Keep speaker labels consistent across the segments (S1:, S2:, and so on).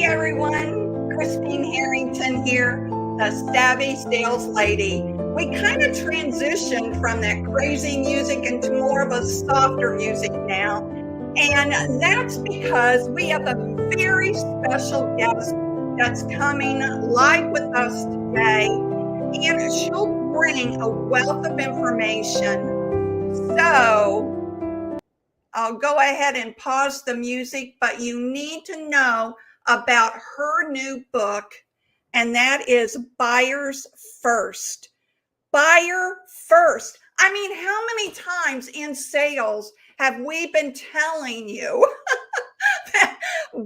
S1: Hey everyone, Christine Harrington here, the Savvy Sales Lady. We kind of transitioned from that crazy music into more of a softer music now. And that's because we have a very special guest that's coming live with us today. And she'll bring a wealth of information. So I'll go ahead and pause the music, but you need to know about her new book, and that is Buyers First. Buyer First. I mean, how many times in sales have we been telling you that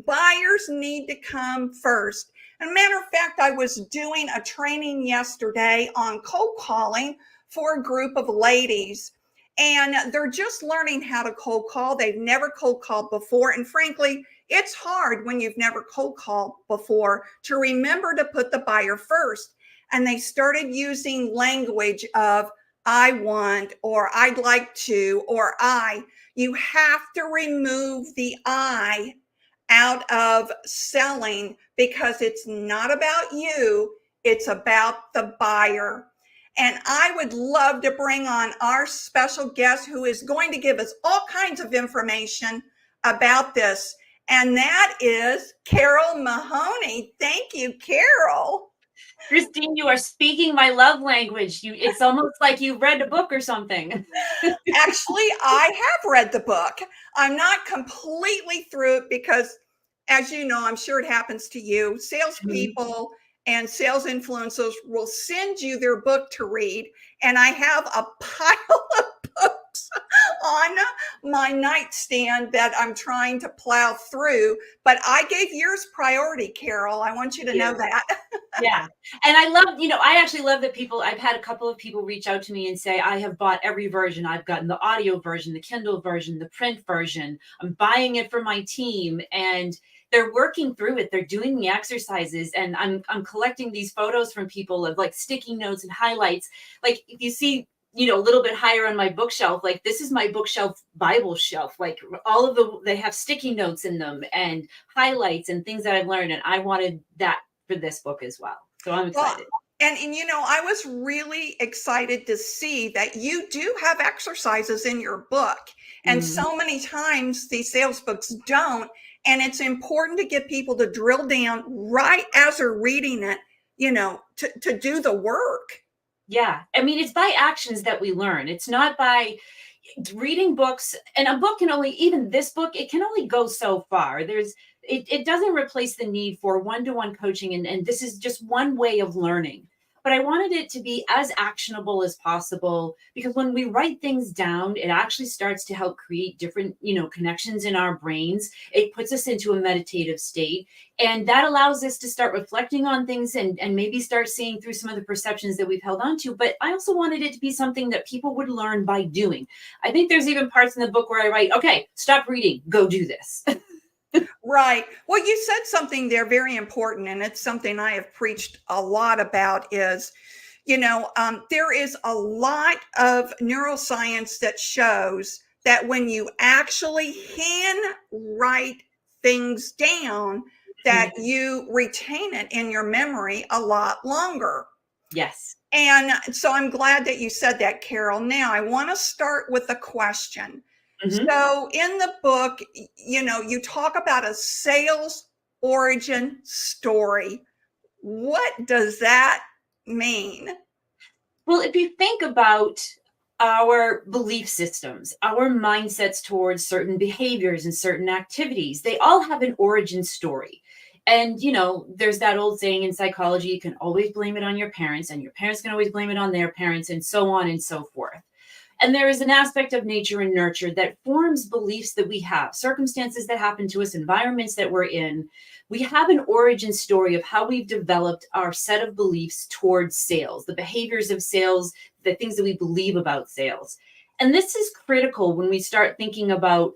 S1: buyers need to come first? As a matter of fact, I was doing a training yesterday on cold calling for a group of ladies, and they're just learning how to cold call. They've never cold called before. And frankly, it's hard when you've never cold called before to remember to put the buyer first. And they started using language of I want, or I'd like to, or I. You have to remove the I out of selling because it's not about you, it's about the buyer. And I would love to bring on our special guest who is going to give us all kinds of information about this. And that is Carole Mahoney. Thank you, Carole.
S2: Christine, you are speaking my love language. It's almost like you've read a book or something.
S1: Actually, I have read the book. I'm not completely through it because, as you know, I'm sure it happens to you, salespeople and sales influencers will send you their book to read. And I have a pile of books on my nightstand that I'm trying to plow through. But I gave yours priority, Carole. I want you to know that.
S2: Yeah. And I love, I actually love that I've had a couple of people reach out to me and say, I have bought every version. I've gotten the audio version, the Kindle version, the print version. I'm buying it for my team. And they're working through it. They're doing the exercises, and I'm collecting these photos from people of like sticky notes and highlights. Like if you see, a little bit higher on my bookshelf, like this is my bookshelf Bible shelf. Like they have sticky notes in them and highlights and things that I've learned. And I wanted that for this book as well. So I'm excited.
S1: And I was really excited to see that you do have exercises in your book. And so many times these sales books don't. And it's important to get people to drill down right as they're reading it, to do the work.
S2: Yeah. I mean, it's by actions that we learn. It's not by reading books. And a book even this book, it can only go so far. It doesn't replace the need for one-to-one coaching. And this is just one way of learning. But I wanted it to be as actionable as possible, because when we write things down, it actually starts to help create different, connections in our brains. It puts us into a meditative state, and that allows us to start reflecting on things and maybe start seeing through some of the perceptions that we've held on to. But I also wanted it to be something that people would learn by doing. I think there's even parts in the book where I write, okay, stop reading, go do this.
S1: Right. Well, you said something there very important, and it's something I have preached a lot about is, there is a lot of neuroscience that shows that when you actually hand write things down, that you retain it in your memory a lot longer.
S2: Yes.
S1: And so I'm glad that you said that, Carole. Now I want to start with a question. So in the book, you talk about a sales origin story. What does that mean?
S2: Well, if you think about our belief systems, our mindsets towards certain behaviors and certain activities, they all have an origin story. And, there's that old saying in psychology, you can always blame it on your parents, and your parents can always blame it on their parents, and so on and so forth. And there is an aspect of nature and nurture that forms beliefs that we have, circumstances that happen to us, environments that we're in. We have an origin story of how we've developed our set of beliefs towards sales, the behaviors of sales, the things that we believe about sales. And this is critical when we start thinking about,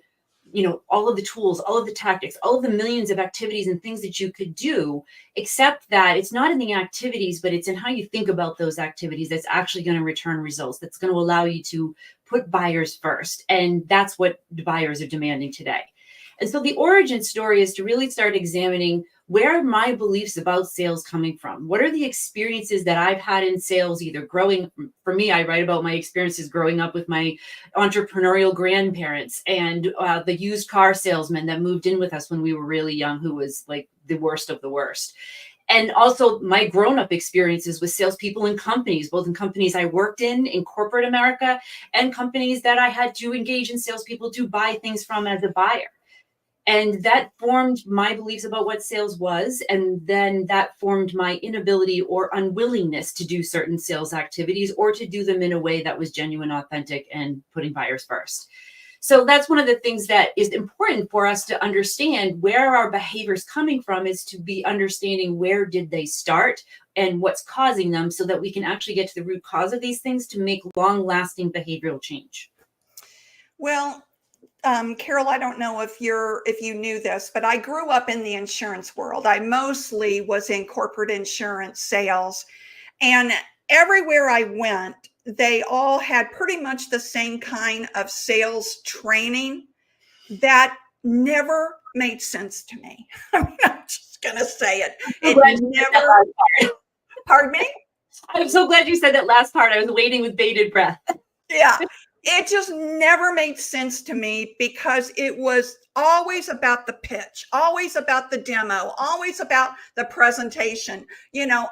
S2: all of the tools, all of the tactics, all of the millions of activities and things that you could do, except that it's not in the activities, but it's in how you think about those activities that's actually going to return results, that's going to allow you to put buyers first. And that's what the buyers are demanding today. And so the origin story is to really start examining where are my beliefs about sales coming from? What are the experiences that I've had in sales, either growing, for me, I write about my experiences growing up with my entrepreneurial grandparents and the used car salesman that moved in with us when we were really young, who was like the worst of the worst. And also my grown-up experiences with salespeople in companies, both in companies I worked in corporate America, and companies that I had to engage in salespeople to buy things from as a buyer. And that formed my beliefs about what sales was. And then that formed my inability or unwillingness to do certain sales activities or to do them in a way that was genuine, authentic, and putting buyers first. So that's one of the things that is important for us to understand. Where our behaviors coming from is to be understanding where did they start and what's causing them, so that we can actually get to the root cause of these things to make long-lasting behavioral change.
S1: Well, Carole, I don't know if you knew this, but I grew up in the insurance world. I mostly was in corporate insurance sales, and everywhere I went, they all had pretty much the same kind of sales training that never made sense to me. I mean, I'm just going to say it. It never, pardon me?
S2: I'm so glad you said that last part. I was waiting with bated breath.
S1: Yeah. It just never made sense to me, because it was always about the pitch, always about the demo, always about the presentation,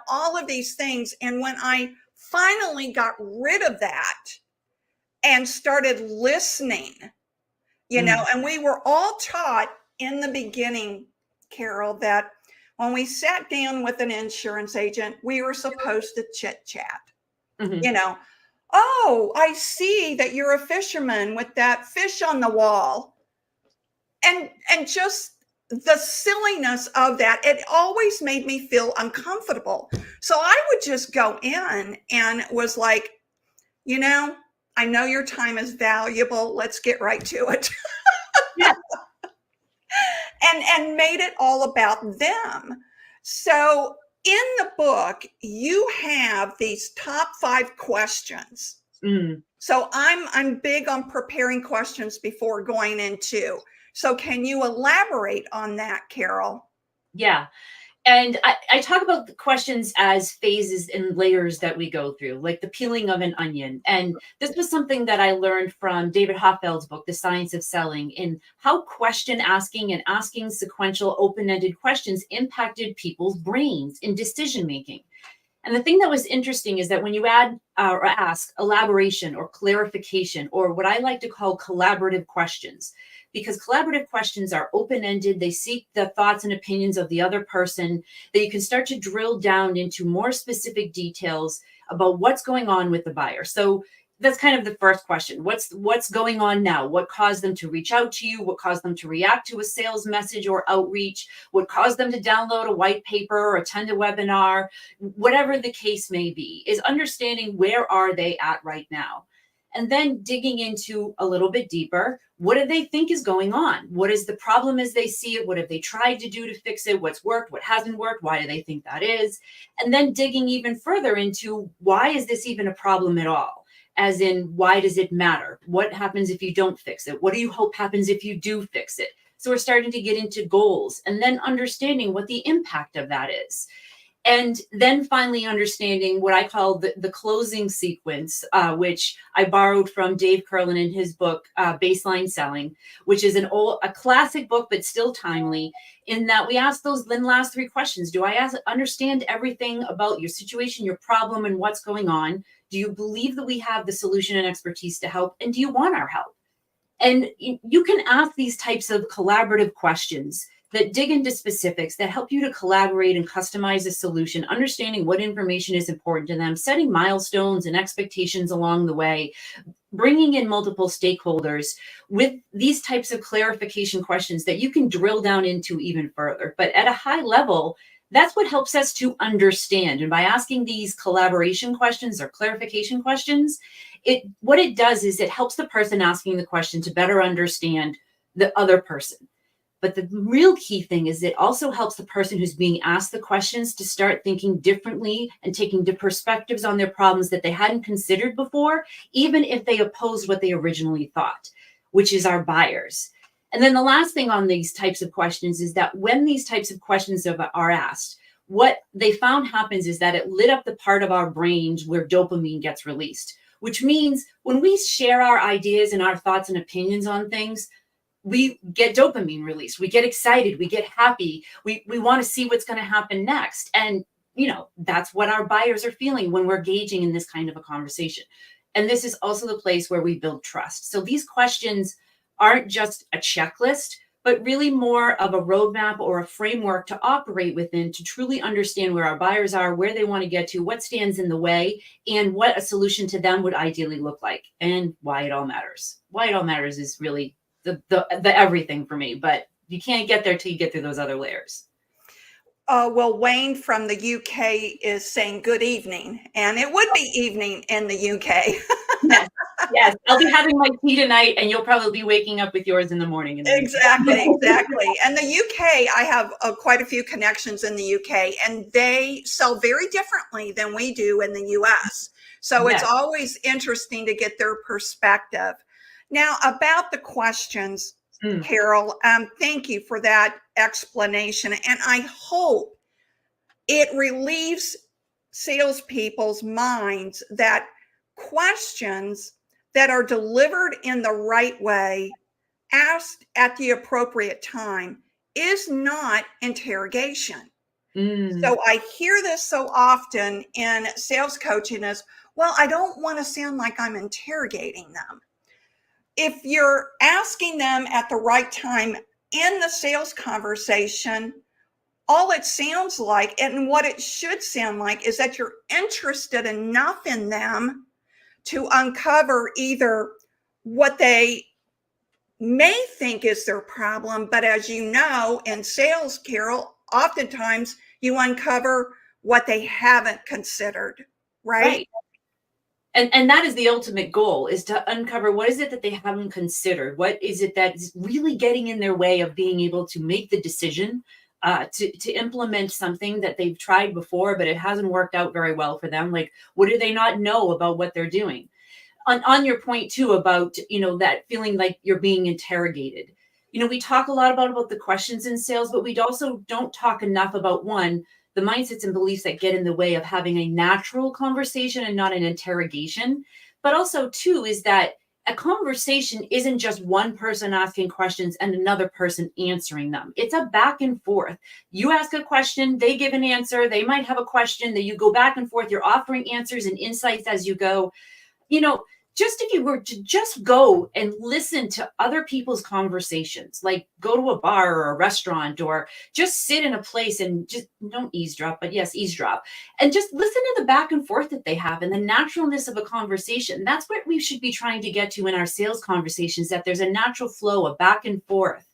S1: all of these things. And when I finally got rid of that and started listening, and we were all taught in the beginning, Carole, that when we sat down with an insurance agent, we were supposed to chit chat, Oh, I see that you're a fisherman with that fish on the wall. And just the silliness of that, it always made me feel uncomfortable. So I would just go in and was like, I know your time is valuable. Let's get right to it.
S2: Yeah.
S1: and made it all about them. So in the book, you have these top 5 questions. So I'm big on preparing questions before going into. So can you elaborate on that, Carole?
S2: Yeah. And I talk about the questions as phases and layers that we go through, like the peeling of an onion. And this was something that I learned from David Hoffeld's book, The Science of Selling, in how question asking and asking sequential open-ended questions impacted people's brains in decision making. And the thing that was interesting is that when you add or ask elaboration or clarification, or what I like to call collaborative questions, because collaborative questions are open-ended, they seek the thoughts and opinions of the other person, that you can start to drill down into more specific details about what's going on with the buyer. So that's kind of the first question. What's going on now? What caused them to reach out to you? What caused them to react to a sales message or outreach? What caused them to download a white paper or attend a webinar? Whatever the case may be, is understanding where are they at right now. And then digging into a little bit deeper, what do they think is going on? What is the problem as they see it? What have they tried to do to fix it? What's worked? What hasn't worked? Why do they think that is? And then digging even further into, why is this even a problem at all? As in, why does it matter? What happens if you don't fix it? What do you hope happens if you do fix it? So we're starting to get into goals, and then understanding what the impact of that is. And then finally understanding what I call the closing sequence, which I borrowed from Dave Curlin in his book, Baseline Selling, which is a classic book, but still timely, in that we ask those last 3 questions. Do I understand everything about your situation, your problem, and what's going on? Do you believe that we have the solution and expertise to help? And do you want our help? And you can ask these types of collaborative questions that dig into specifics, that help you to collaborate and customize a solution, understanding what information is important to them, setting milestones and expectations along the way, bringing in multiple stakeholders with these types of clarification questions that you can drill down into even further. But at a high level, that's what helps us to understand. And by asking these collaboration questions or clarification questions, what it does is it helps the person asking the question to better understand the other person. But the real key thing is it also helps the person who's being asked the questions to start thinking differently and taking perspectives on their problems that they hadn't considered before, even if they opposed what they originally thought, which is our buyers. And then the last thing on these types of questions is that when these types of questions are asked, what they found happens is that it lit up the part of our brains where dopamine gets released, which means when we share our ideas and our thoughts and opinions on things, we get dopamine released. We get excited. We get happy. We want to see what's going to happen next. And, that's what our buyers are feeling when we're engaging in this kind of a conversation. And this is also the place where we build trust. So these questions aren't just a checklist, but really more of a roadmap or a framework to operate within to truly understand where our buyers are, where they want to get to, what stands in the way, and what a solution to them would ideally look like, and why it all matters. Why it all matters is really the everything for me, but you can't get there till you get through those other layers.
S1: Well, Wayne from the UK is saying good evening, and it would be evening in the UK.
S2: Yes. I'll be having my tea tonight, and you'll probably be waking up with yours in the morning.
S1: Exactly. And the UK, I have quite a few connections in the UK, and they sell very differently than we do in the US. So it's always interesting to get their perspective. Now, about the questions, Carole, thank you for that explanation. And I hope it relieves salespeople's minds that questions that are delivered in the right way, asked at the appropriate time, is not interrogation. So I hear this so often in sales coaching is, well, I don't want to sound like I'm interrogating them. If you're asking them at the right time in the sales conversation, all it sounds like, and what it should sound like, is that you're interested enough in them to uncover either what they may think is their problem, but as you know, in sales, Carole, oftentimes you uncover what they haven't considered, right?
S2: And that is the ultimate goal, is to uncover what is it that they haven't considered? What is it that is really getting in their way of being able to make the decision to implement something that they've tried before, but it hasn't worked out very well for them? Like, what do they not know about what they're doing? On your point too about, that feeling like you're being interrogated. We talk a lot about the questions in sales, but we also don't talk enough about, one, the mindsets and beliefs that get in the way of having a natural conversation and not an interrogation. But also, two, is that a conversation isn't just one person asking questions and another person answering them. It's a back and forth. You ask a question, they give an answer. They might have a question that you go back and forth. You're offering answers and insights as you go. Just if you were to just go and listen to other people's conversations, like go to a bar or a restaurant, or just sit in a place and just don't eavesdrop, but yes, eavesdrop, and just listen to the back and forth that they have and the naturalness of a conversation. That's what we should be trying to get to in our sales conversations, that there's a natural flow of back and forth,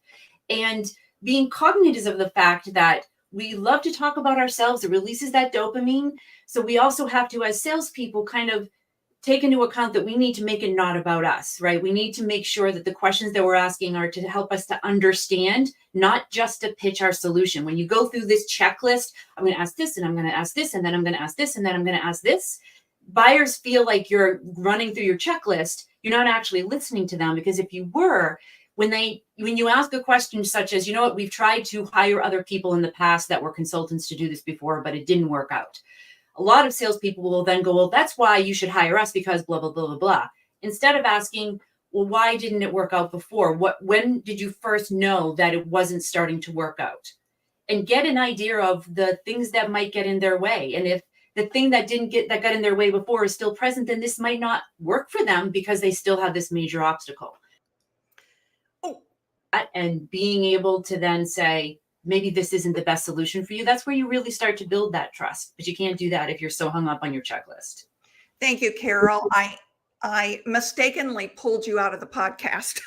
S2: and being cognizant of the fact that we love to talk about ourselves. It releases that dopamine. So we also have to, as salespeople, kind of take into account that we need to make it not about us, right? We need to make sure that the questions that we're asking are to help us to understand, not just to pitch our solution. When you go through this checklist, I'm going to ask this, and I'm going to ask this, and then I'm going to ask this, and then I'm going to ask this. Buyers feel like you're running through your checklist. You're not actually listening to them, because if you were, when you ask a question such as, we've tried to hire other people in the past that were consultants to do this before, but it didn't work out. A lot of salespeople will then go, well, that's why you should hire us, because blah, blah, blah, blah, blah. Instead of asking, well, why didn't it work out before? When did you first know that it wasn't starting to work out? And get an idea of the things that might get in their way. And if the thing that got in their way before is still present, then this might not work for them because they still have this major obstacle. And being able to then say, maybe this isn't the best solution for you. That's where you really start to build that trust. But you can't do that if you're so hung up on your checklist.
S1: Thank you, Carole. I mistakenly pulled you out of the podcast.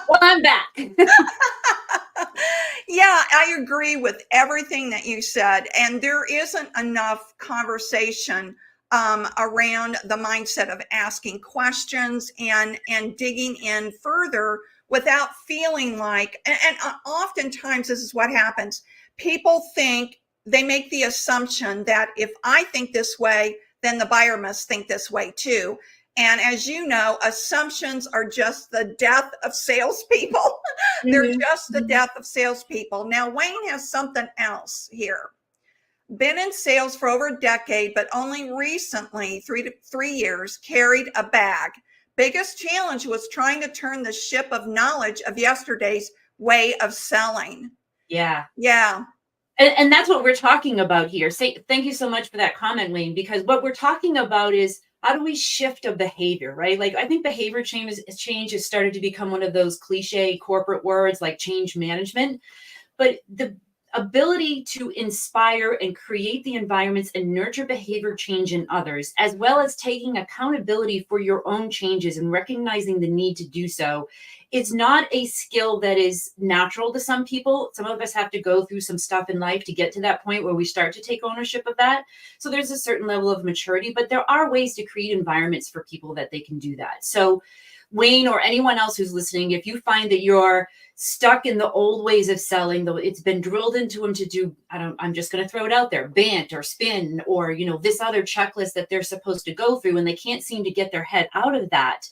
S2: Well, I'm back.
S1: Yeah, I agree with everything that you said. And there isn't enough conversation around the mindset of asking questions and digging in further without feeling like, and oftentimes this is what happens. People they make the assumption that if I think this way, then the buyer must think this way too. And as you know, assumptions are just the death of salespeople. They're
S2: Mhm.
S1: just the
S2: Mhm.
S1: death of salespeople. Now, Wayne has something else here. Been in sales for over a decade, but only recently, 3 years, carried a bag. Biggest challenge was trying to turn the ship of knowledge of yesterday's way of selling.
S2: Yeah.
S1: Yeah.
S2: And that's what we're talking about here. Thank you so much for that comment, Wayne, because what we're talking about is how do we shift a behavior, right? Like I think behavior change has started to become one of those cliche corporate words like change management. But the ability to inspire and create the environments and nurture behavior change in others, as well as taking accountability for your own changes and recognizing the need to do so, is not a skill that is natural to some people. Some of us have to go through some stuff in life to get to that point where we start to take ownership of that. So there's a certain level of maturity, but there are ways to create environments for people that they can do that. So Wayne or anyone else who's listening, if you find that you're stuck in the old ways of selling, though it's been drilled into them to do, I'm just going to throw it out there, BANT or spin, or, this other checklist that they're supposed to go through, and they can't seem to get their head out of that.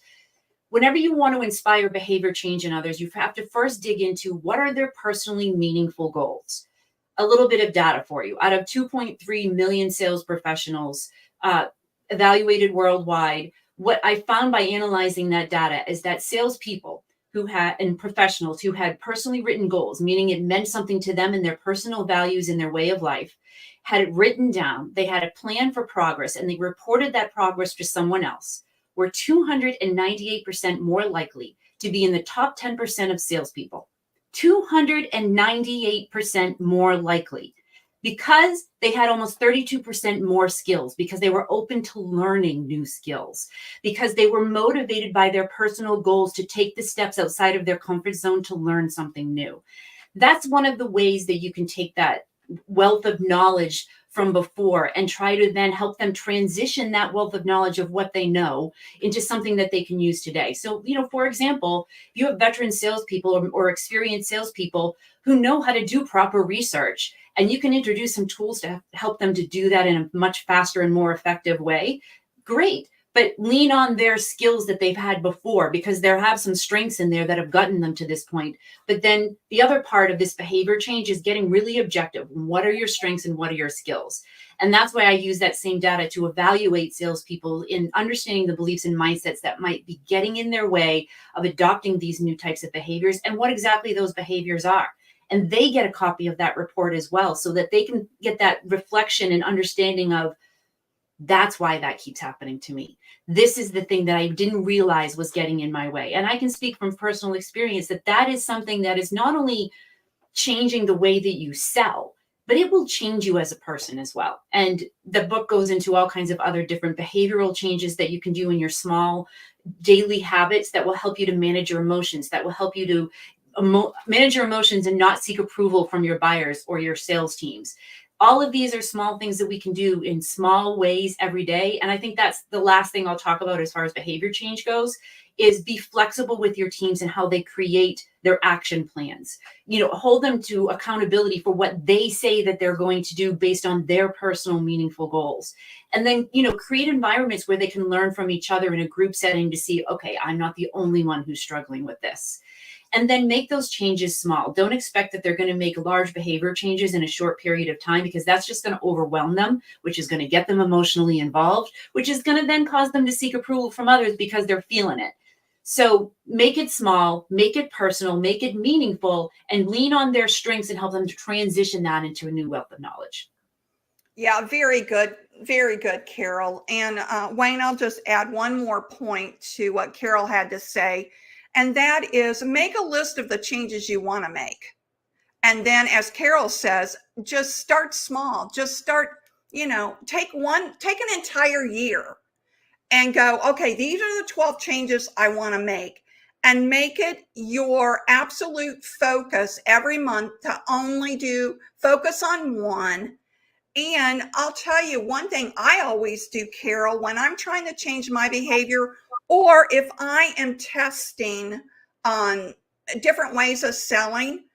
S2: Whenever you want to inspire behavior change in others, you have to first dig into what are their personally meaningful goals. A little bit of data for you. Out of 2.3 million sales professionals evaluated worldwide, what I found by analyzing that data is that salespeople and professionals who had personally written goals, meaning it meant something to them and their personal values in their way of life, had it written down, they had a plan for progress, and they reported that progress to someone else, were 298% more likely to be in the top 10% of salespeople. 298% more likely because they had almost 32% more skills, because they were open to learning new skills, because they were motivated by their personal goals to take the steps outside of their comfort zone to learn something new. That's one of the ways that you can take that wealth of knowledge from before and try to then help them transition that wealth of knowledge of what they know into something that they can use today. So, for example, you have veteran salespeople or experienced salespeople who know how to do proper research, and you can introduce some tools to help them to do that in a much faster and more effective way. Great. But lean on their skills that they've had before, because there have some strengths in there that have gotten them to this point. But then the other part of this behavior change is getting really objective. What are your strengths and what are your skills? And that's why I use that same data to evaluate salespeople in understanding the beliefs and mindsets that might be getting in their way of adopting these new types of behaviors and what exactly those behaviors are. And they get a copy of that report as well, so that they can get that reflection and understanding of, that's why that keeps happening to me. This is the thing that I didn't realize was getting in my way. And I can speak from personal experience that is something that is not only changing the way that you sell, but it will change you as a person as well. And the book goes into all kinds of other different behavioral changes that you can do in your small daily habits that will help you to manage your emotions, that will help you to manage your emotions and not seek approval from your buyers or your sales teams. All of these are small things that we can do in small ways every day. And I think that's the last thing I'll talk about as far as behavior change goes, is be flexible with your teams and how they create their action plans. Hold them to accountability for what they say that they're going to do based on their personal meaningful goals. And then, create environments where they can learn from each other in a group setting to see, okay, I'm not the only one who's struggling with this. And then make those changes small. Don't expect that they're going to make large behavior changes in a short period of time, because that's just going to overwhelm them, which is going to get them emotionally involved, which is going to then cause them to seek approval from others because they're feeling it. So make it small, make it personal, make it meaningful, and lean on their strengths and help them to transition that into a new wealth of knowledge.
S1: Yeah, very good. Very good, Carole. And Wayne, I'll just add one more point to what Carole had to say. And that is, make a list of the changes you want to make. And then, as Carole says, just start small. Just start, take an entire year and go, okay, these are the 12 changes I want to make. And make it your absolute focus every month to only focus on one. And I'll tell you one thing I always do, Carole, when I'm trying to change my behavior, or if I am testing on different ways of selling,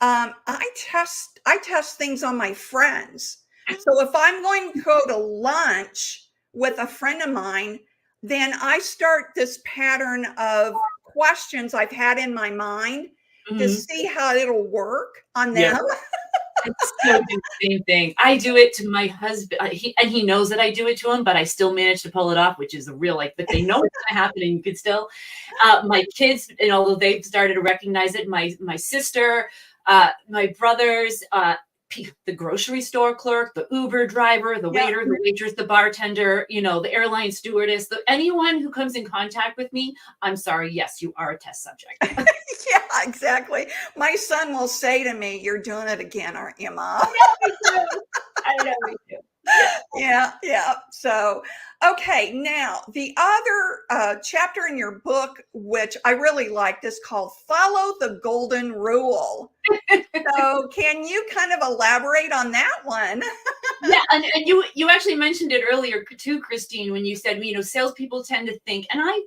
S1: I test things on my friends. So if I'm going to go to lunch with a friend of mine, then I start this pattern of questions I've had in my mind to
S2: Mhm.
S1: see how it'll work on
S2: Yep.
S1: them.
S2: I still do the same thing. I do it to my husband. He knows that I do it to him, but I still manage to pull it off, which is a real like. But they know it's going to happen, and you could still. My kids, and although they've started to recognize it, my sister, my brothers, the grocery store clerk, the Uber driver, the
S1: Yep.
S2: waiter, the waitress, the bartender, the airline stewardess, anyone who comes in contact with me. I'm sorry. Yes, you are a test subject.
S1: Yeah, exactly. My son will say to me, "You're doing it again, aren't you, Mom?"
S2: I know we do. I know we do. Yeah.
S1: Yeah, yeah. So, okay, now the other chapter in your book, which I really liked, is called Follow the Golden Rule. So, can you kind of elaborate on that one?
S2: Yeah, and you actually mentioned it earlier too, Christine, when you said, salespeople tend to think, and I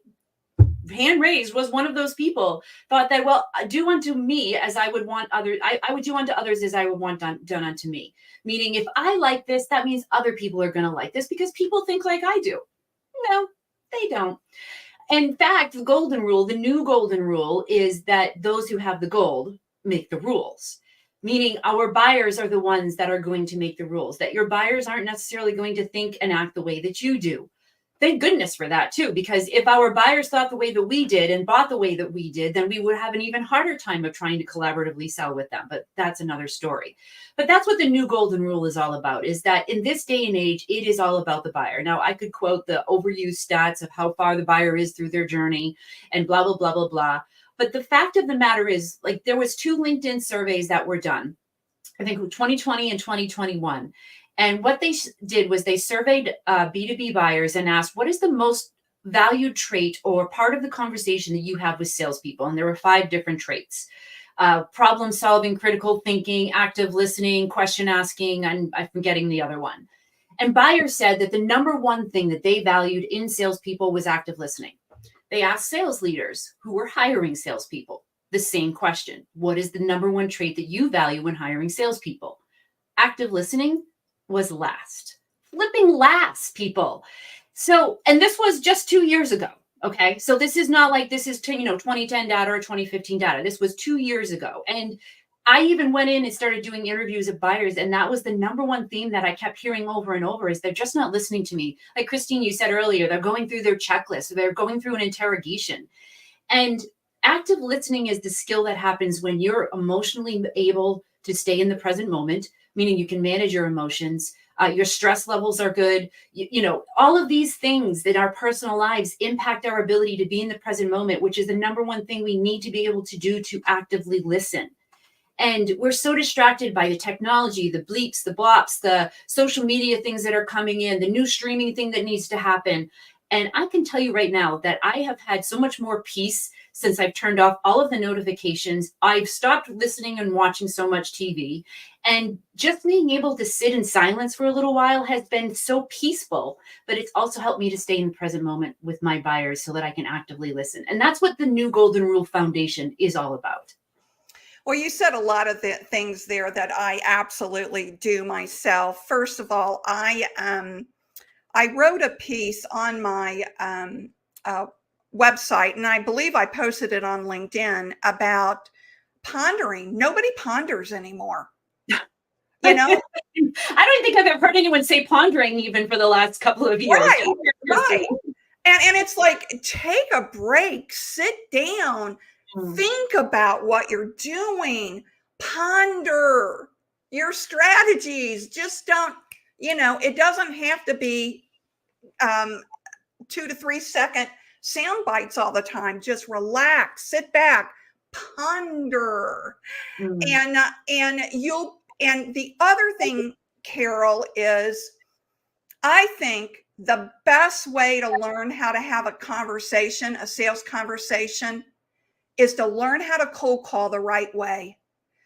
S2: hand raised was one of those people, thought that, well, do unto me as I would want others. I would do unto others as I would want done unto me. Meaning, if I like this, that means other people are going to like this because people think like I do. No, they don't. In fact, the golden rule, the new golden rule is that those who have the gold make the rules. Meaning our buyers are the ones that are going to make the rules, that your buyers aren't necessarily going to think and act the way that you do. Thank goodness for that too, because if our buyers thought the way that we did and bought the way that we did, then we would have an even harder time of trying to collaboratively sell with them. But that's another story. But that's what the new golden rule is all about, is that in this day and age, it is all about the buyer. Now, I could quote the overused stats of how far the buyer is through their journey and blah, blah, blah, blah, blah. But the fact of the matter is, like, there was 2 LinkedIn surveys that were done, I think 2020 and 2021. And what they did was they surveyed B2B buyers and asked, what is the most valued trait or part of the conversation that you have with salespeople? And there were 5 different traits: problem solving, critical thinking, active listening, question asking, and I'm forgetting the other one. And buyers said that the number one thing that they valued in salespeople was active listening. They asked sales leaders who were hiring salespeople the same question: what is the number one trait that you value when hiring salespeople? Active listening was last, flipping last, people. So, and this was just 2 years ago. Okay. So this is not like this is 2010 data or 2015 data. This was 2 years ago. And I even went in and started doing interviews of buyers. And that was the number one theme that I kept hearing over and over, is they're just not listening to me. Like Christine, you said earlier, they're going through their checklist. They're going through an interrogation. And active listening is the skill that happens when you're emotionally able to stay in the present moment, meaning you can manage your emotions. Your stress levels are good. All of these things that our personal lives impact our ability to be in the present moment, which is the number one thing we need to be able to do to actively listen. And we're so distracted by the technology, the bleeps, the blops, the social media things that are coming in, the new streaming thing that needs to happen. And I can tell you right now that I have had so much more peace since I've turned off all of the notifications. I've stopped listening and watching so much TV. And just being able to sit in silence for a little while has been so peaceful. But it's also helped me to stay in the present moment with my buyers so that I can actively listen. And that's what the new Golden Rule Foundation is all about.
S1: Well, you said a lot of the things there that I absolutely do myself. First of all, I wrote a piece on my website, and I believe I posted it on LinkedIn, about pondering. Nobody ponders anymore. You know,
S2: I don't think I've ever heard anyone say pondering even for the last couple of years.
S1: right, right. And it's like, take a break, sit down, think about what you're doing, ponder your strategies. Just don't, it doesn't have to be 2 to 3 second sound bites all the time. Just relax, sit back, ponder. And the other thing, Carole, is I think the best way to learn how to have a conversation, a sales conversation, is to learn how to cold call the right way.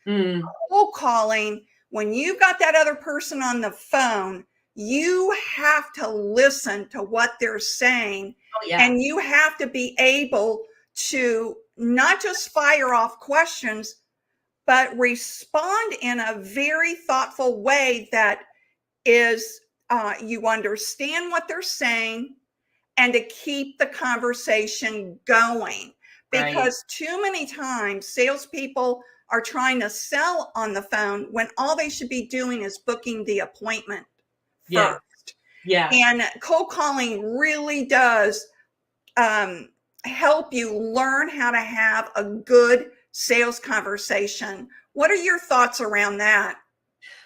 S1: Cold calling, when you've got that other person on the phone, you have to listen to what they're saying.
S2: Oh, yeah.
S1: And you have to be able to not just fire off questions, but respond in a very thoughtful way that is, you understand what they're saying, and to keep the conversation going.
S2: Right.
S1: Because too many times salespeople are trying to sell on the phone when all they should be doing is booking the appointment
S2: Yeah.
S1: first.
S2: Yeah.
S1: And cold calling really does help you learn how to have a good sales conversation. What are your thoughts around that?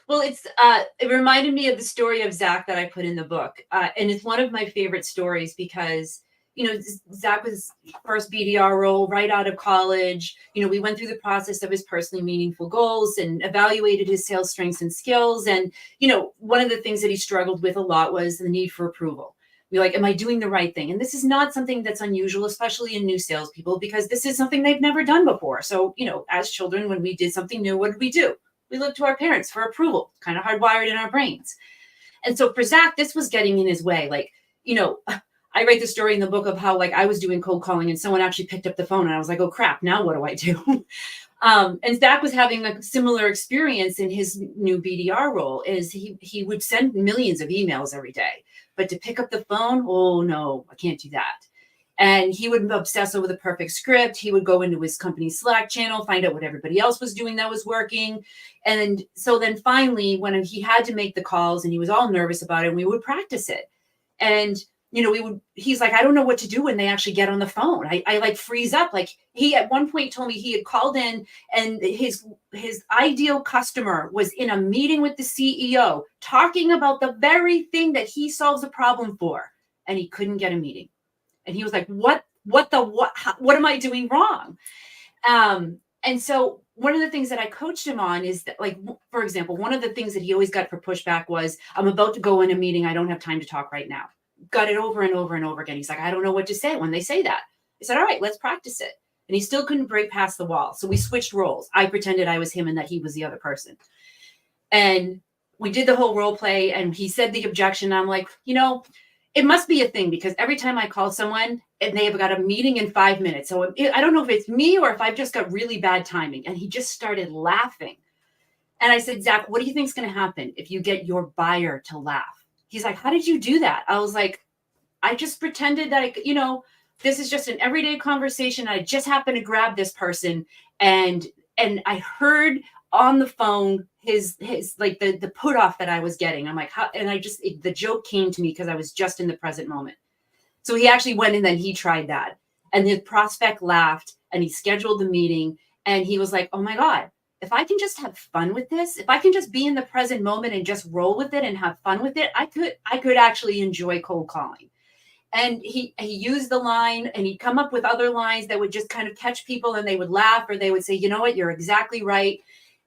S2: Well, it reminded me of the story of Zach that I put in the book. And it's one of my favorite stories because, Zach was first BDR role right out of college. We went through the process of his personally meaningful goals and evaluated his sales strengths and skills. And, one of the things that he struggled with a lot was the need for approval. You're like, am I doing the right thing? And this is not something that's unusual, especially in new salespeople, because this is something they've never done before. So, as children, when we did something new, what did we do? We look to our parents for approval, kind of hardwired in our brains. And so for Zach, this was getting in his way. Like, I write the story in the book of how like I was doing cold calling and someone actually picked up the phone and I was like, oh crap, now what do I do? And Zach was having a similar experience in his new BDR role. Is he would send millions of emails every day, but to pick up the phone, oh no, I can't do that. And he would obsess over the perfect script. He would go into his company Slack channel, find out what everybody else was doing that was working. And so then finally, when he had to make the calls and he was all nervous about it, we would practice it. And, he's like, I don't know what to do when they actually get on the phone. I like freeze up. Like he at one point told me he had called in and his ideal customer was in a meeting with the CEO talking about the very thing that he solves a problem for. And he couldn't get a meeting. And he was like, what am I doing wrong? And so one of the things that I coached him on is that, like, for example, one of the things that he always got for pushback was, I'm about to go in a meeting. I don't have time to talk right now. Got it over and over and over again. He's like, I don't know what to say when they say that. I said, all right, let's practice it. And he still couldn't break past the wall. So we switched roles. I pretended I was him and that he was the other person. And we did the whole role play and he said the objection. I'm like, it must be a thing because every time I call someone and they have got a meeting in 5 minutes. So I don't know if it's me or if I've just got really bad timing. And he just started laughing. And I said, Zach, what do you think is going to happen if you get your buyer to laugh? He's like, how did you do that? I was like, I just pretended that, this is just an everyday conversation. I just happened to grab this person and I heard on the phone his like the put off that I was getting. I'm like, how? And the joke came to me because I was just in the present moment. So he actually went and then he tried that. And the prospect laughed and he scheduled the meeting and he was like, oh my God, if I can just have fun with this, if I can just be in the present moment and just roll with it and have fun with it, I could actually enjoy cold calling. And he used the line and he'd come up with other lines that would just kind of catch people and they would laugh or they would say, you know what, you're exactly right.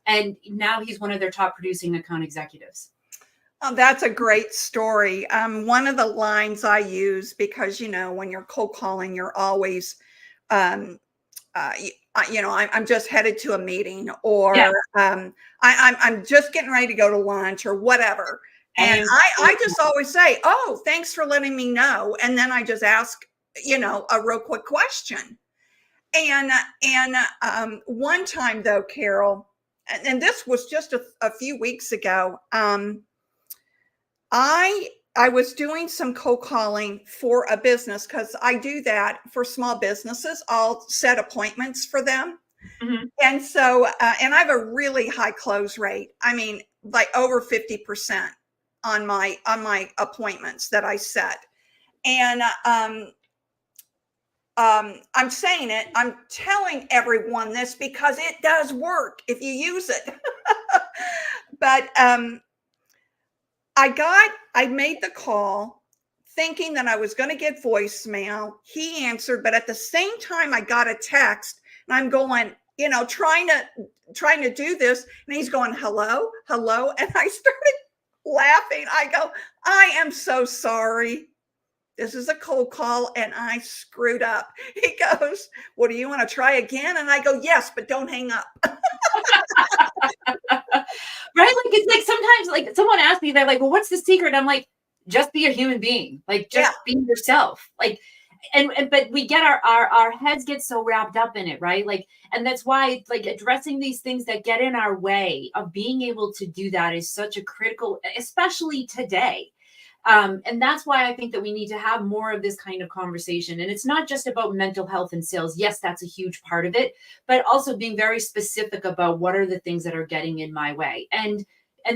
S2: And now he's one of their top producing account executives.
S1: Oh, that's a great story. One of the lines I use, because, when you're cold calling, you're always, I'm just headed to a meeting or
S2: Yeah.
S1: I'm just getting ready to go to lunch or whatever. And I just always say, oh, thanks for letting me know. And then I just ask, a real quick question. And one time though, Carole, and this was just a few weeks ago, I was doing some cold calling for a business because I do that for small businesses. I'll set appointments for them.
S2: Mm-hmm.
S1: And so, and I have a really high close rate. I mean, like over 50% on my appointments that I set. And I'm saying it, I'm telling everyone this because it does work if you use it. But I made the call thinking that I was going to get voicemail. He answered, but at the same time, I got a text and I'm going, trying to do this. And he's going, hello, hello. And I started laughing. I go, I am so sorry. This is a cold call and I screwed up. He goes, well, do you want to try again? And I go, yes, but don't hang up.
S2: Right? Like, it's like sometimes like someone asks me, they're like, well, what's the secret? I'm like, just be a human being. Like, just be yourself. Like, but we get our heads get so wrapped up in it, right? Like, and that's why like addressing these things that get in our way of being able to do that is such a critical, especially today. And that's why I think that we need to have more of this kind of conversation. And it's not just about mental health and sales. Yes, that's a huge part of it, but also being very specific about what are the things that are getting in my way. And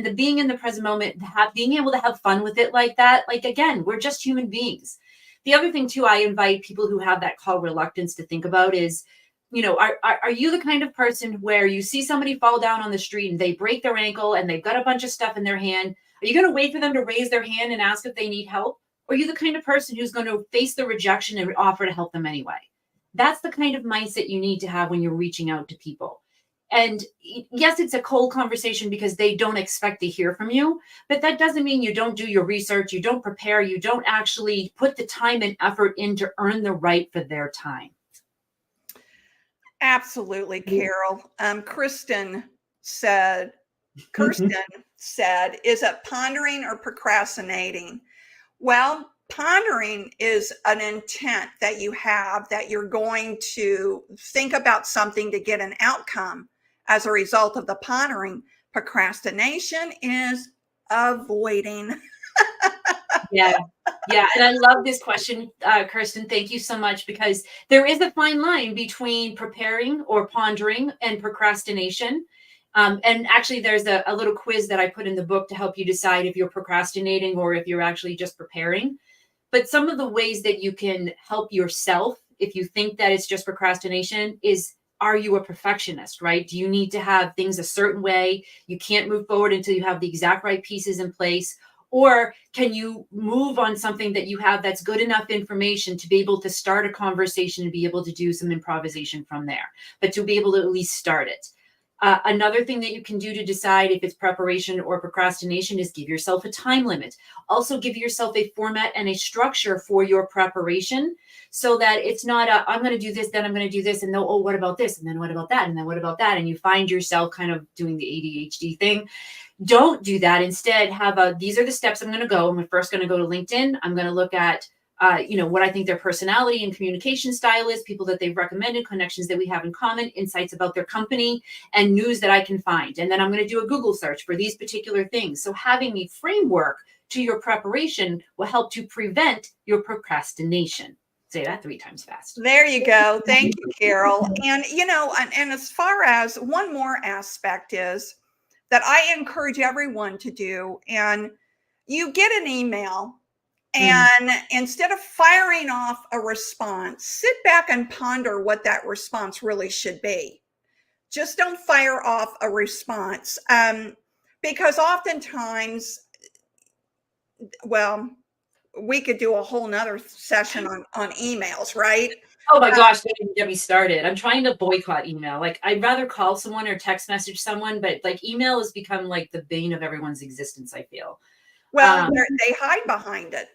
S2: the being in the present moment, being able to have fun with it like that. Like, again, we're just human beings. The other thing too, I invite people who have that call reluctance to think about is, are you the kind of person where you see somebody fall down on the street and they break their ankle and they've got a bunch of stuff in their hand? Are you going to wait for them to raise their hand and ask if they need help? Or are you the kind of person who's going to face the rejection and offer to help them anyway? That's the kind of mindset you need to have when you're reaching out to people. And yes, it's a cold conversation because they don't expect to hear from you, but that doesn't mean you don't do your research, you don't prepare, you don't actually put the time and effort in to earn the right for their time.
S1: Absolutely, Carole. Kirsten said, is it pondering or procrastinating? Well, pondering is an intent that you have that you're going to think about something to get an outcome as a result of the pondering. Procrastination is avoiding.
S2: Yeah. And I love this question, Kirsten. Thank you so much, because there is a fine line between preparing or pondering and procrastination. And actually, there's a little quiz that I put in the book to help you decide if you're procrastinating or if you're actually just preparing. But some of the ways that you can help yourself, if you think that it's just procrastination, is, are you a perfectionist, right? Do you need to have things a certain way? You can't move forward until you have the exact right pieces in place. Or can you move on something that you have that's good enough information to be able to start a conversation and be able to do some improvisation from there, but to be able to at least start it? Another thing that you can do to decide if it's preparation or procrastination is give yourself a time limit. Also give yourself a format and a structure for your preparation, so that it's not I'm going to do this, then I'm going to do this, and then, oh, what about this? And then what about that? And then what about that? And you find yourself kind of doing the ADHD thing. Don't do that. Instead, have these are the steps I'm going to go. I'm first going to go to LinkedIn. I'm going to look at what I think their personality and communication style is, people that they've recommended, connections that we have in common, insights about their company, and news that I can find. And then I'm going to do a Google search for these particular things. So having a framework to your preparation will help to prevent your procrastination. Say that 3 times fast.
S1: There you go. Thank you, Carole. And, and as far as one more aspect is that I encourage everyone to do, and you get an email, and instead of firing off a response, sit back and ponder what that response really should be. Just don't fire off a response, because oftentimes, well, we could do a whole nother session on emails, right?
S2: Oh my gosh, don't even get me started. I'm trying to boycott email. Like, I'd rather call someone or text message someone, but like email has become like the bane of everyone's existence, I feel.
S1: Well, they hide behind it.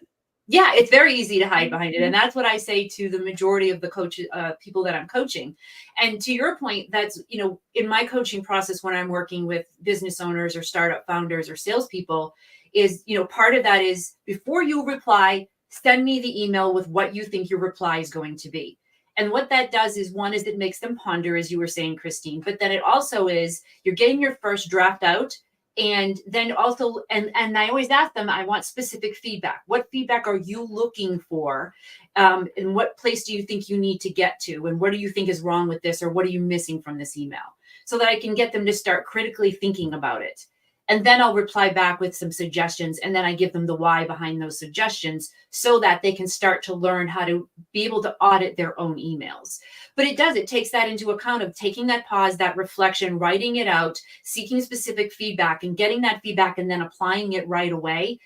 S2: Yeah, it's very easy to hide behind it. And that's what I say to the majority of the people that I'm coaching. And to your point, that's, in my coaching process, when I'm working with business owners or startup founders or salespeople, is, part of that is, before you reply, send me the email with what you think your reply is going to be. And what that does is, one is it makes them ponder, as you were saying, Christine, but then it also is, you're getting your first draft out. And then also, and I always ask them, I want specific feedback. What feedback are you looking for? And what place do you think you need to get to? And what do you think is wrong with this? Or what are you missing from this email? So that I can get them to start critically thinking about it. And then I'll reply back with some suggestions. And then I give them the why behind those suggestions, so that they can start to learn how to be able to audit their own emails. But it takes that into account of taking that pause, that reflection, writing it out, seeking specific feedback and getting that feedback and then applying it right away.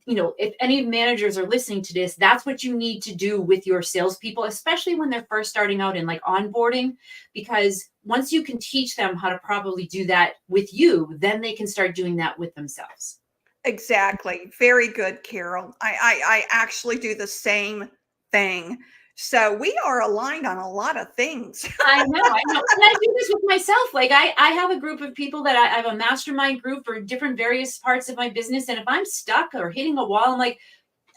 S2: If any managers are listening to this, that's what you need to do with your salespeople, especially when they're first starting out in like onboarding, because once you can teach them how to properly do that with you, then they can start doing that with themselves.
S1: Exactly. Very good, Carole. I actually do the same thing. So we are aligned on a lot of things.
S2: I know. And I do this with myself. Like I have a group of people that I have a mastermind group for different various parts of my business. And if I'm stuck or hitting a wall, I'm like,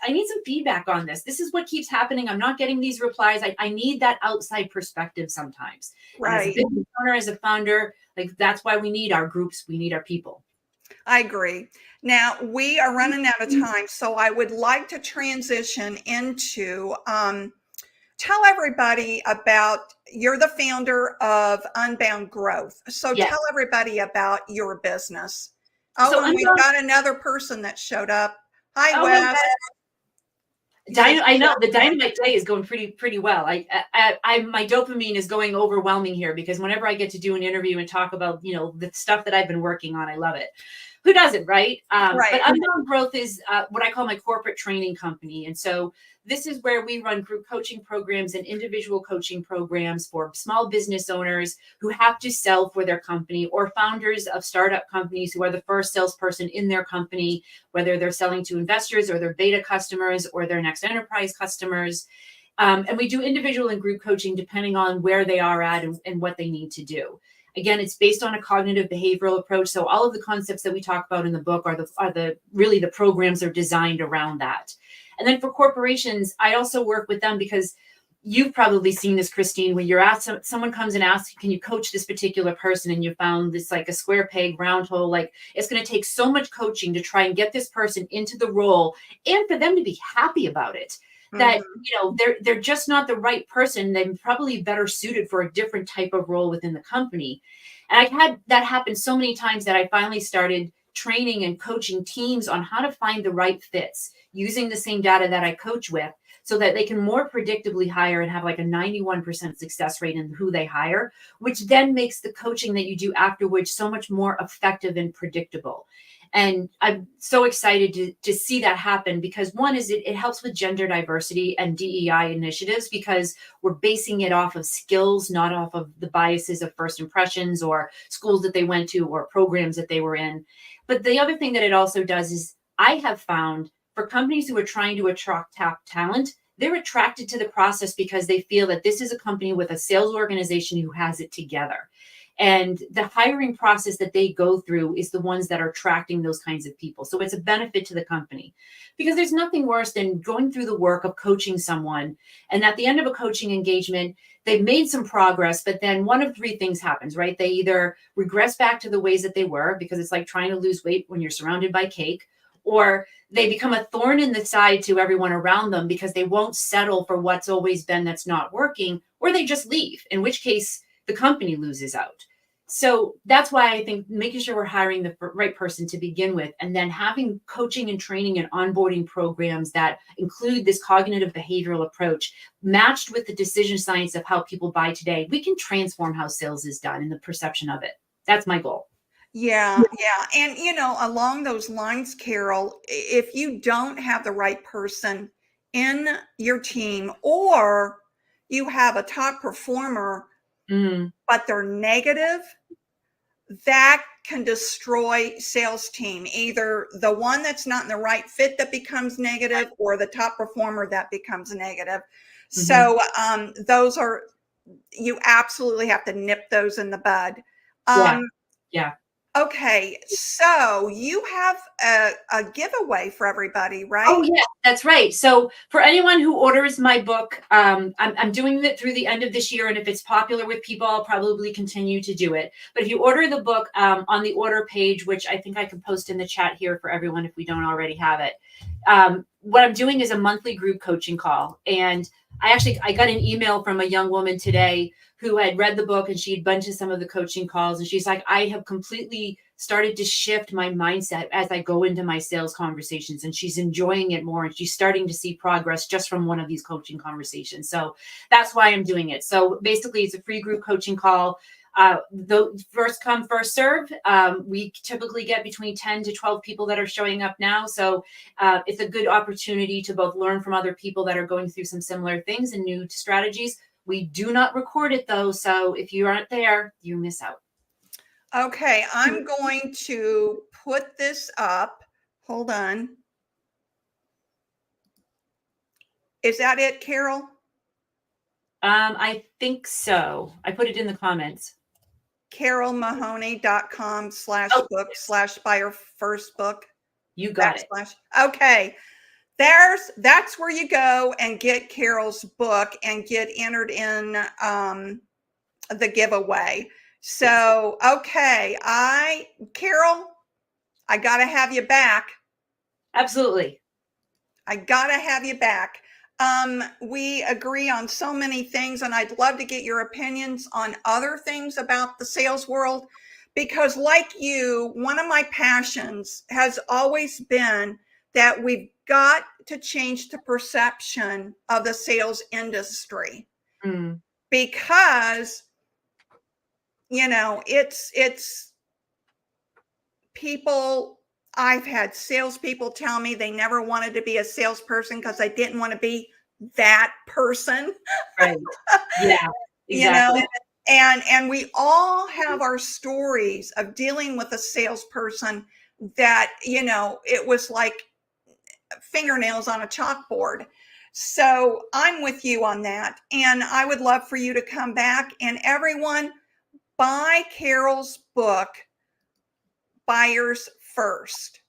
S2: I need some feedback on this. This is what keeps happening. I'm not getting these replies. I need that outside perspective sometimes.
S1: Right.
S2: And as a business owner, as a founder, like that's why we need our groups. We need our people.
S1: I agree. Now we are running out of time, so I would like to transition into tell everybody about you're the founder of Unbound Growth. So
S2: Yes.
S1: tell everybody about your business.
S2: So
S1: Oh, and we've
S2: Unbound.
S1: got another person that showed up. Hi,
S2: Oh, hey,
S1: Wes. He says,
S2: I know the dynamite day is going pretty well. My dopamine is going overwhelming here because whenever I get to do an interview and talk about the stuff that I've been working on, I love it. Who doesn't, right? But
S1: right.
S2: Unbound Growth is what I call my corporate training company, and so this is where we run group coaching programs and individual coaching programs for small business owners who have to sell for their company, or founders of startup companies who are the first salesperson in their company, whether they're selling to investors or their beta customers or their next enterprise customers. And we do individual and group coaching depending on where they are at and what they need to do. Again, it's based on a cognitive behavioral approach. So all of the concepts that we talk about in the book are the programs are designed around that. And then for corporations, I also work with them because you've probably seen this, Christine, when you're asked, someone comes and asks, can you coach this particular person? And you found this like a square peg, round hole. Like it's going to take so much coaching to try and get this person into the role and for them to be happy about it. That they're just not the right person. They're probably better suited for a different type of role within the company. And I've had that happen so many times that I finally started training and coaching teams on how to find the right fits using the same data that I coach with, so that they can more predictably hire and have like a 91% success rate in who they hire, which then makes the coaching that you do afterwards so much more effective and predictable. And I'm so excited to see that happen because one is it helps with gender diversity and DEI initiatives because we're basing it off of skills, not off of the biases of first impressions or schools that they went to or programs that they were in. But the other thing that it also does is I have found for companies who are trying to attract top talent, they're attracted to the process because they feel that this is a company with a sales organization who has it together. And the hiring process that they go through is the ones that are attracting those kinds of people. So it's a benefit to the company because there's nothing worse than going through the work of coaching someone. And at the end of a coaching engagement, they've made some progress, but then one of three things happens, right? They either regress back to the ways that they were because it's like trying to lose weight when you're surrounded by cake, or they become a thorn in the side to everyone around them because they won't settle for what's always been that's not working, or they just leave, in which case the company loses out. So that's why I think making sure we're hiring the right person to begin with, and then having coaching and training and onboarding programs that include this cognitive behavioral approach matched with the decision science of how people buy today, we can transform how sales is done and the perception of it. That's my goal.
S1: Yeah, yeah. And, along those lines, Carole, if you don't have the right person in your team, or you have a top performer, but they're negative, that can destroy sales team. Either the one that's not in the right fit that becomes negative, or the top performer that becomes negative. So those are, you absolutely have to nip those in the bud.
S2: Yeah.
S1: Okay, so you have a giveaway for everybody, right?
S2: Oh, yeah, that's right. So for anyone who orders my book, I'm doing it through the end of this year. And if it's popular with people, I'll probably continue to do it. But if you order the book on the order page, which I think I can post in the chat here for everyone if we don't already have it, what I'm doing is a monthly group coaching call. And I got an email from a young woman today who had read the book and she had been to some of the coaching calls. And she's like, I have completely started to shift my mindset as I go into my sales conversations, and she's enjoying it more. And she's starting to see progress just from one of these coaching conversations. So that's why I'm doing it. So basically it's a free group coaching call. The first come, first serve. We typically get between 10 to 12 people that are showing up now. So it's a good opportunity to both learn from other people that are going through some similar things and new strategies. We do not record it though. So if you aren't there, you miss out.
S1: Okay, I'm going to put this up. Hold on. Is that it, Carole?
S2: I think so. I put it in the comments.
S1: CaroleMahoney.com/book/buy your first book.
S2: You got it.
S1: Okay. That's where you go and get Carole's book and get entered in the giveaway. So, okay, Carole, I got to have you back.
S2: Absolutely.
S1: I got to have you back. We agree on so many things, and I'd love to get your opinions on other things about the sales world, because like you, one of my passions has always been that we've got to change the perception of the sales industry.
S2: Mm.
S1: Because, you know, it's people, I've had salespeople tell me they never wanted to be a salesperson because they didn't want to be that person.
S2: Right. Yeah,
S1: You know,
S2: exactly.
S1: and we all have our stories of dealing with a salesperson that, you know, it was like fingernails on a chalkboard. So I'm with you on that, and I would love for you to come back. And everyone, buy Carole's book, Buyers First.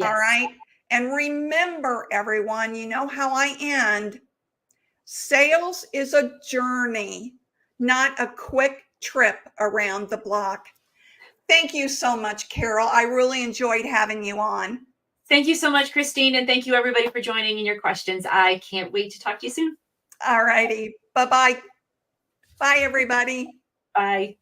S1: All
S2: Yes.
S1: right. And remember, everyone, you know how I end. Sales is a journey, not a quick trip around the block. Thank you so much, Carole. I really enjoyed having you on.
S2: Thank you so much, Christine. And thank you, everybody, for joining in your questions. I can't wait to talk to you soon.
S1: All righty. Bye-bye. Bye, everybody.
S2: Bye.